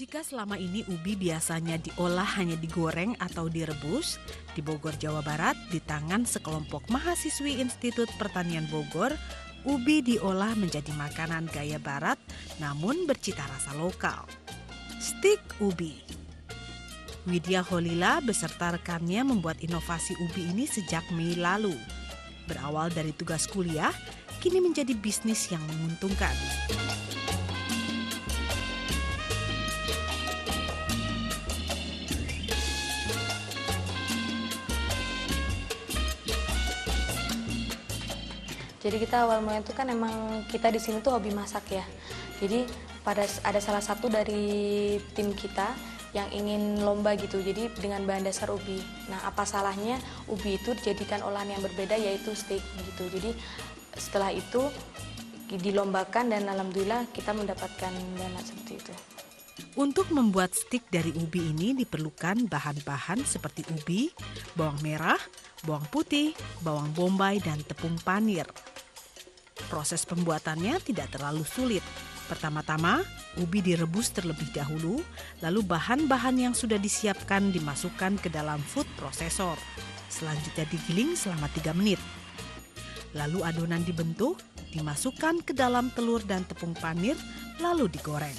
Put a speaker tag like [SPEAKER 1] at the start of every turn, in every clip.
[SPEAKER 1] Jika selama ini ubi biasanya diolah hanya digoreng atau direbus, di Bogor, Jawa Barat, di tangan sekelompok mahasiswi Institut Pertanian Bogor, ubi diolah menjadi makanan gaya barat namun bercita rasa lokal. Stik ubi. Widya Holila beserta rekannya membuat inovasi ubi ini sejak Mei lalu. Berawal dari tugas kuliah, kini menjadi bisnis yang menguntungkan.
[SPEAKER 2] Jadi kita awal mulai itu kan emang kita di sini tuh hobi masak ya. Jadi ada salah satu dari tim kita yang ingin lomba gitu. Jadi dengan bahan dasar ubi. Nah, apa salahnya ubi itu dijadikan olahan yang berbeda yaitu steak gitu. Jadi setelah itu dilombakan dan alhamdulillah kita mendapatkan dana seperti itu.
[SPEAKER 1] Untuk membuat stik dari ubi ini diperlukan bahan-bahan seperti ubi, bawang merah, bawang putih, bawang bombay, dan tepung panir. Proses pembuatannya tidak terlalu sulit. Pertama-tama, ubi direbus terlebih dahulu, lalu bahan-bahan yang sudah disiapkan dimasukkan ke dalam food processor. Selanjutnya digiling selama 3 menit. Lalu adonan dibentuk, dimasukkan ke dalam telur dan tepung panir, lalu digoreng.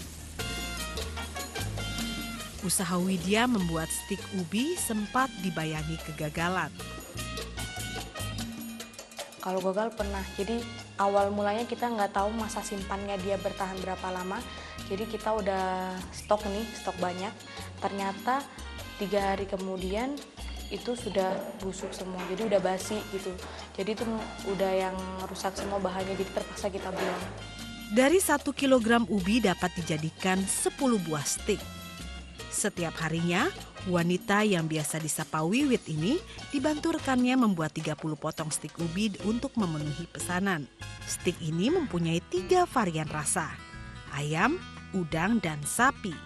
[SPEAKER 1] Usaha Widya membuat stik ubi sempat dibayangi kegagalan.
[SPEAKER 2] Kalau gagal pernah, jadi awal mulanya kita nggak tahu masa simpannya dia bertahan berapa lama. Jadi kita udah stok banyak. Ternyata 3 hari kemudian itu sudah busuk semua, jadi udah basi gitu. Jadi itu udah yang rusak semua bahannya, jadi terpaksa kita buang.
[SPEAKER 1] Dari 1 kilogram ubi dapat dijadikan 10 buah stik. Setiap harinya, wanita yang biasa disapa Wiwit ini dibantu rekannya membuat 30 potong stik ubi untuk memenuhi pesanan. Stik ini mempunyai 3 varian rasa, ayam, udang, dan sapi.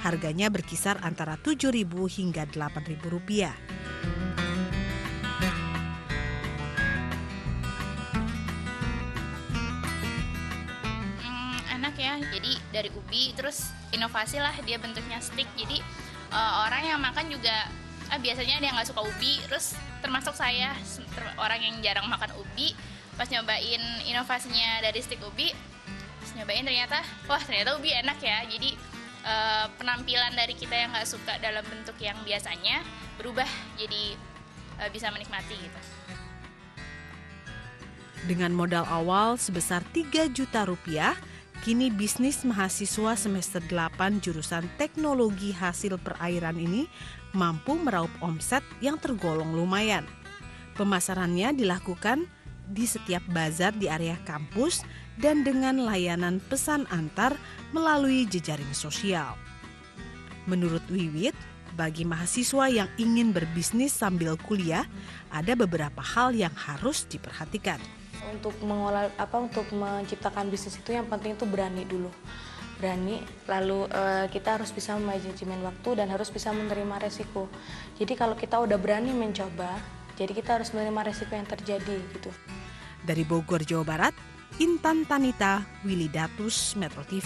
[SPEAKER 1] Harganya berkisar antara Rp7.000 hingga Rp8.000.
[SPEAKER 3] Enak ya, jadi dari ubi terus inovasi lah dia bentuknya stick. Jadi orang yang makan juga biasanya dia nggak suka ubi, terus termasuk saya orang yang jarang makan ubi. Pas nyobain inovasinya dari stick ubi, pas nyobain ternyata ubi enak ya. Jadi penampilan dari kita yang nggak suka dalam bentuk yang biasanya berubah jadi bisa menikmati gitu.
[SPEAKER 1] Dengan modal awal sebesar Rp3 juta, kini bisnis mahasiswa semester 8 jurusan teknologi hasil perairan ini mampu meraup omset yang tergolong lumayan. Pemasarannya dilakukan di setiap bazar di area kampus dan dengan layanan pesan antar melalui jejaring sosial. Menurut Wiwit, bagi mahasiswa yang ingin berbisnis sambil kuliah, ada beberapa hal yang harus diperhatikan.
[SPEAKER 2] Untuk menciptakan bisnis itu yang penting itu berani dulu. Berani, lalu kita harus bisa memanajemen waktu dan harus bisa menerima resiko. Jadi kalau kita udah berani mencoba, jadi kita harus menerima resiko yang terjadi gitu.
[SPEAKER 1] Dari Bogor, Jawa Barat, Intan Tanita, Willy Datus, Metro TV.